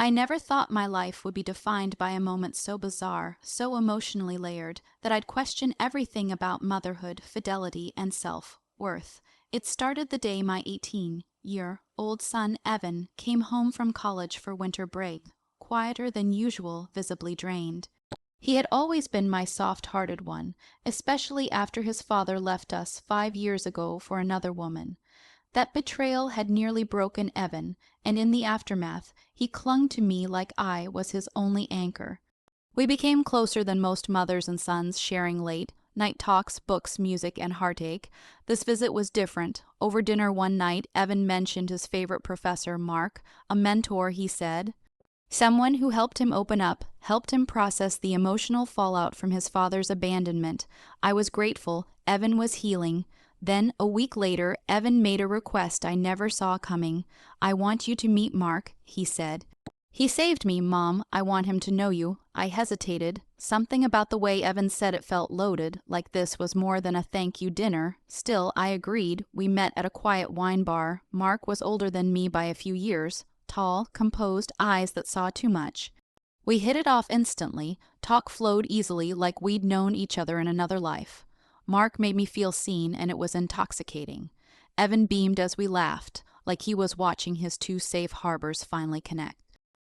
I never thought my life would be defined by a moment so bizarre, so emotionally layered, that I'd question everything about motherhood, fidelity, and self-worth. It started the day my 18-year-old son, Evan, came home from college for winter break, quieter than usual, visibly drained. He had always been my soft-hearted one, especially after his father left us 5 years ago for another woman. That betrayal had nearly broken Evan, and in the aftermath, he clung to me like I was his only anchor. We became closer than most mothers and sons, sharing late night talks, books, music, and heartache. This visit was different. Over dinner one night, Evan mentioned his favorite professor, Mark, a mentor, he said. Someone who helped him open up, helped him process the emotional fallout from his father's abandonment. I was grateful. Evan was healing. Then, a week later, Evan made a request I never saw coming. "I want you to meet Mark," he said. "He saved me, Mom. I want him to know you." I hesitated. Something about the way Evan said it felt loaded, like this was more than a thank you dinner. Still, I agreed. We met at a quiet wine bar. Mark was older than me by a few years. Tall, composed, eyes that saw too much. We hit it off instantly. Talk flowed easily, like we'd known each other in another life. Mark made me feel seen, and it was intoxicating. Evan beamed as we laughed, like he was watching his two safe harbors finally connect.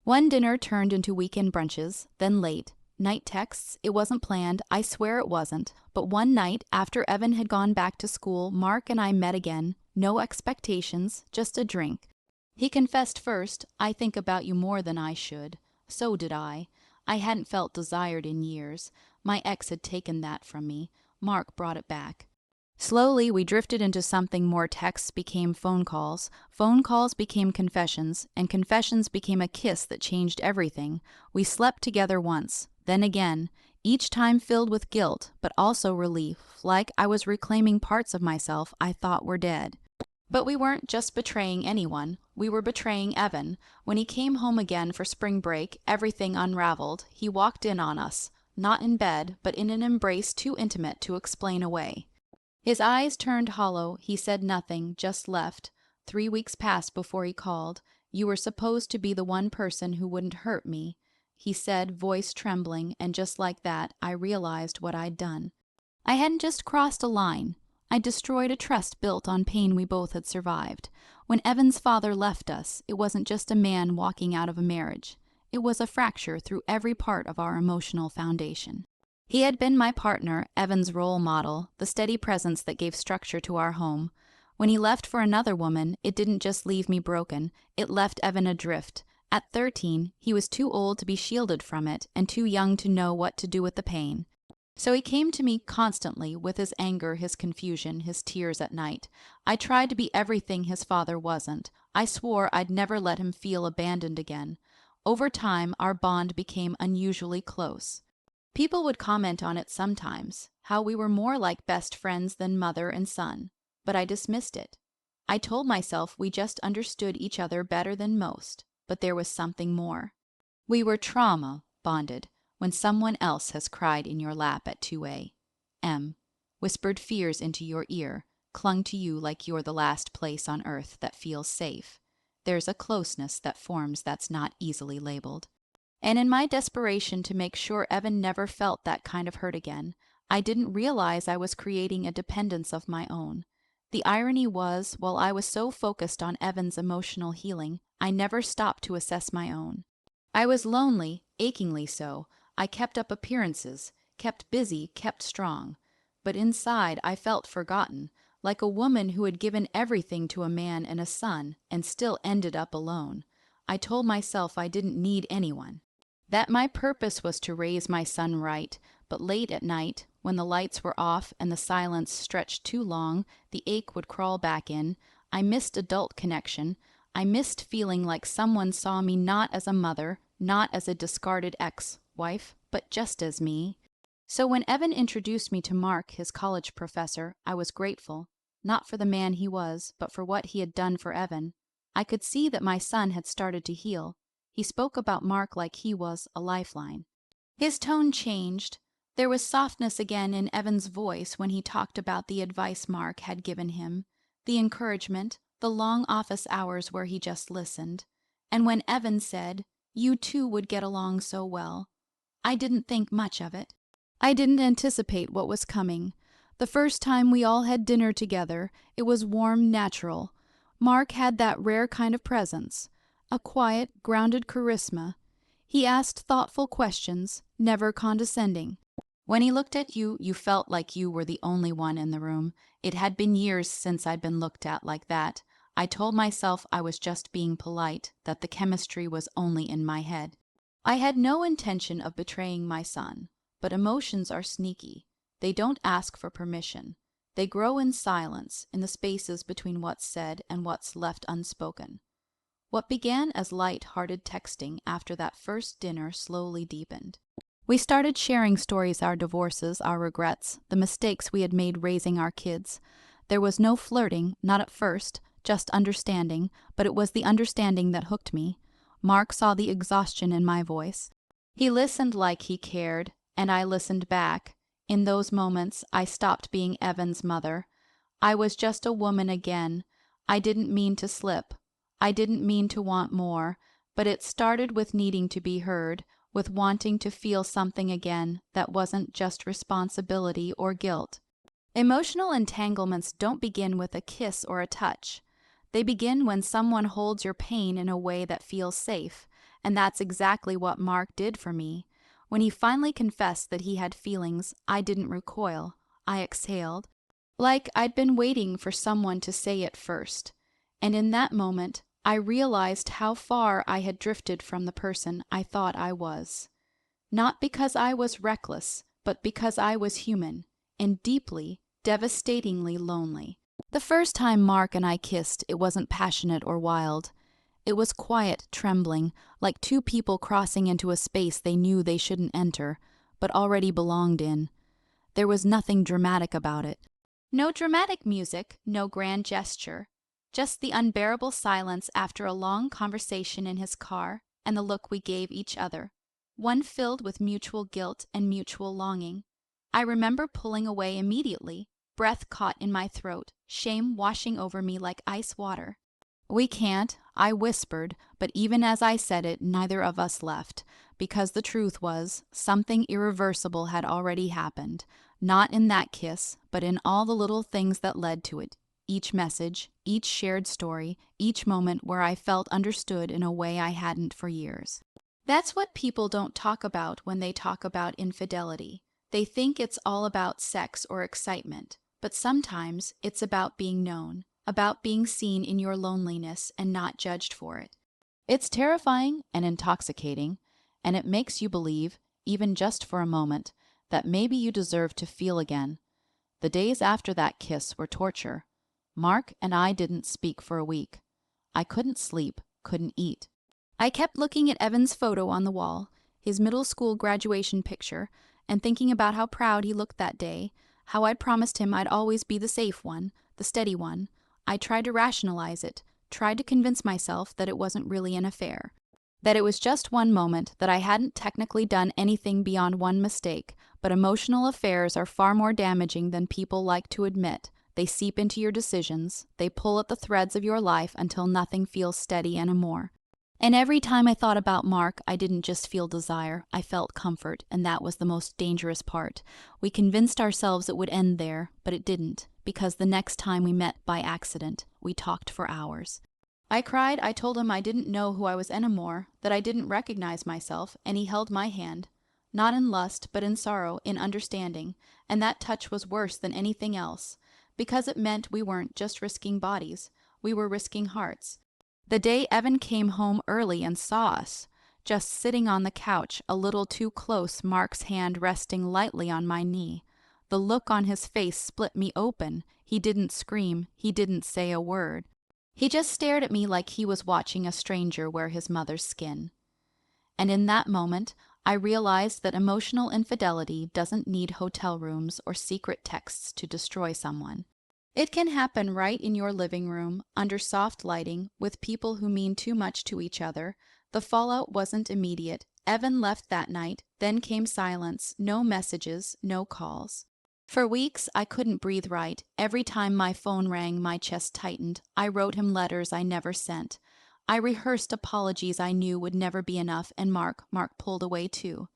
One dinner turned into weekend brunches, then late night texts. It wasn't planned, I swear it wasn't, but one night, after Evan had gone back to school, Mark and I met again. No expectations, just a drink. He confessed first, "I think about you more than I should." So did I. I hadn't felt desired in years. My ex had taken that from me. Mark brought it back. Slowly, we drifted into something more. Texts became phone calls became confessions, and confessions became a kiss that changed everything. We slept together once, then again, each time filled with guilt, but also relief, like I was reclaiming parts of myself I thought were dead. But we weren't just betraying anyone, we were betraying Evan. When he came home again for spring break, everything unraveled. He walked in on us, not in bed, but in an embrace too intimate to explain away. His eyes turned hollow. He said nothing, just left. 3 weeks passed before he called. "You were supposed to be the one person who wouldn't hurt me," he said, voice trembling, and just like that, I realized what I'd done. I hadn't just crossed a line. I destroyed a trust built on pain we both had survived. When Evan's father left us, it wasn't just a man walking out of a marriage. It was a fracture through every part of our emotional foundation. He had been my partner, Evan's role model, the steady presence that gave structure to our home. When he left for another woman, it didn't just leave me broken, it left Evan adrift. At 13, he was too old to be shielded from it, and too young to know what to do with the pain. So he came to me constantly, with his anger, his confusion, his tears at night. I tried to be everything his father wasn't. I swore I'd never let him feel abandoned again. Over time, our bond became unusually close. People would comment on it sometimes, how we were more like best friends than mother and son, but I dismissed it. I told myself we just understood each other better than most, but there was something more. We were trauma bonded. When someone else has cried in your lap at 2 a.m., whispered fears into your ear, clung to you like you're the last place on earth that feels safe. There's a closeness that forms that's not easily labeled. And in my desperation to make sure Evan never felt that kind of hurt again, I didn't realize I was creating a dependence of my own. The irony was, while I was so focused on Evan's emotional healing, I never stopped to assess my own. I was lonely, achingly so. I kept up appearances, kept busy, kept strong. But inside I felt forgotten, like a woman who had given everything to a man and a son and still ended up alone. I told myself I didn't need anyone, that my purpose was to raise my son right, but late at night, when the lights were off and the silence stretched too long, the ache would crawl back in. I missed adult connection. I missed feeling like someone saw me not as a mother, not as a discarded ex-wife, but just as me. So when Evan introduced me to Mark, his college professor, I was grateful, not for the man he was, but for what he had done for Evan. I could see that my son had started to heal. He spoke about Mark like he was a lifeline. His tone changed. There was softness again in Evan's voice when he talked about the advice Mark had given him, the encouragement, the long office hours where he just listened. And when Evan said, You two would get along so well. I didn't think much of it. I didn't anticipate what was coming. The first time we all had dinner together, it was warm, natural. Mark had that rare kind of presence, a quiet, grounded charisma. He asked thoughtful questions, never condescending. When he looked at you, you felt like you were the only one in the room. It had been years since I'd been looked at like that. I told myself I was just being polite, that the chemistry was only in my head. I had no intention of betraying my son, but emotions are sneaky. They don't ask for permission. They grow in silence, in the spaces between what's said and what's left unspoken. What began as light-hearted texting after that first dinner slowly deepened. We started sharing stories, our divorces, our regrets, the mistakes we had made raising our kids. There was no flirting, not at first, just understanding, but it was the understanding that hooked me. Mark saw the exhaustion in my voice. He listened like he cared, and I listened back. In those moments, I stopped being Evan's mother. I was just a woman again. I didn't mean to slip. I didn't mean to want more, but it started with needing to be heard, with wanting to feel something again that wasn't just responsibility or guilt. Emotional entanglements don't begin with a kiss or a touch. They begin when someone holds your pain in a way that feels safe, and that's exactly what Mark did for me. When he finally confessed that he had feelings, I didn't recoil. I exhaled, like I'd been waiting for someone to say it first. And in that moment, I realized how far I had drifted from the person I thought I was. Not because I was reckless, but because I was human, and deeply, devastatingly lonely. The first time Mark and I kissed, it wasn't passionate or wild. It was quiet, trembling, like two people crossing into a space they knew they shouldn't enter, but already belonged in. There was nothing dramatic about it. No dramatic music, no grand gesture. Just the unbearable silence after a long conversation in his car, and the look we gave each other, one filled with mutual guilt and mutual longing. I remember pulling away immediately, breath caught in my throat, shame washing over me like ice water. "We can't," I whispered, but even as I said it, neither of us left, because the truth was, something irreversible had already happened, not in that kiss, but in all the little things that led to it. Each message, each shared story, each moment where I felt understood in a way I hadn't for years. That's what people don't talk about when they talk about infidelity. They think it's all about sex or excitement, but sometimes it's about being known, about being seen in your loneliness and not judged for it. It's terrifying and intoxicating, and it makes you believe, even just for a moment, that maybe you deserve to feel again. The days after that kiss were torture. Mark and I didn't speak for a week. I couldn't sleep, couldn't eat. I kept looking at Evan's photo on the wall, his middle school graduation picture, and thinking about how proud he looked that day, how I'd promised him I'd always be the safe one, the steady one. I tried to rationalize it, tried to convince myself that it wasn't really an affair, that it was just one moment, that I hadn't technically done anything beyond one mistake, but emotional affairs are far more damaging than people like to admit. They seep into your decisions, they pull at the threads of your life until nothing feels steady anymore. And every time I thought about Mark, I didn't just feel desire, I felt comfort, and that was the most dangerous part. We convinced ourselves it would end there, but it didn't, because the next time we met by accident, we talked for hours. I cried, I told him I didn't know who I was anymore, that I didn't recognize myself, and he held my hand. Not in lust, but in sorrow, in understanding, and that touch was worse than anything else, because it meant we weren't just risking bodies, we were risking hearts. The day Evan came home early and saw us, just sitting on the couch, a little too close, Mark's hand resting lightly on my knee. The look on his face split me open. He didn't scream, he didn't say a word. He just stared at me like he was watching a stranger wear his mother's skin. And in that moment, I realized that emotional infidelity doesn't need hotel rooms or secret texts to destroy someone. It can happen right in your living room, under soft lighting, with people who mean too much to each other. The fallout wasn't immediate. Evan left that night, then came silence, no messages, no calls. For weeks, I couldn't breathe right. Every time my phone rang, my chest tightened. I wrote him letters I never sent. I rehearsed apologies I knew would never be enough, and Mark pulled away too.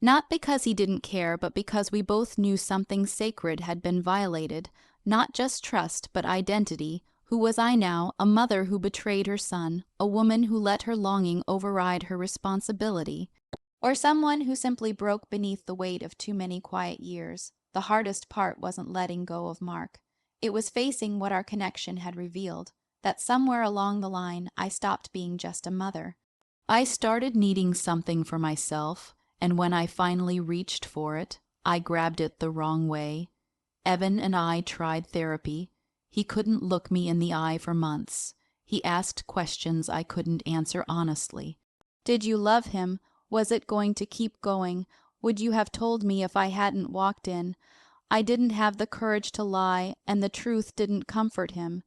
Not because he didn't care, but because we both knew something sacred had been violated, not just trust, but identity. Who was I now? A mother who betrayed her son, a woman who let her longing override her responsibility, or someone who simply broke beneath the weight of too many quiet years. The hardest part wasn't letting go of Mark. It was facing what our connection had revealed, that somewhere along the line I stopped being just a mother. I started needing something for myself, and when I finally reached for it, I grabbed it the wrong way. Evan and I tried therapy. He couldn't look me in the eye for months. He asked questions I couldn't answer honestly. Did you love him? Was it going to keep going? Would you have told me if I hadn't walked in? I didn't have the courage to lie, and the truth didn't comfort him.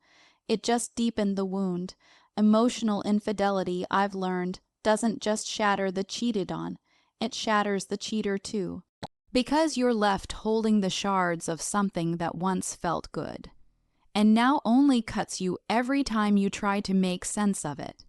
It just deepened the wound. Emotional infidelity, I've learned, doesn't just shatter the cheated on, it shatters the cheater too. Because you're left holding the shards of something that once felt good, and now only cuts you every time you try to make sense of it.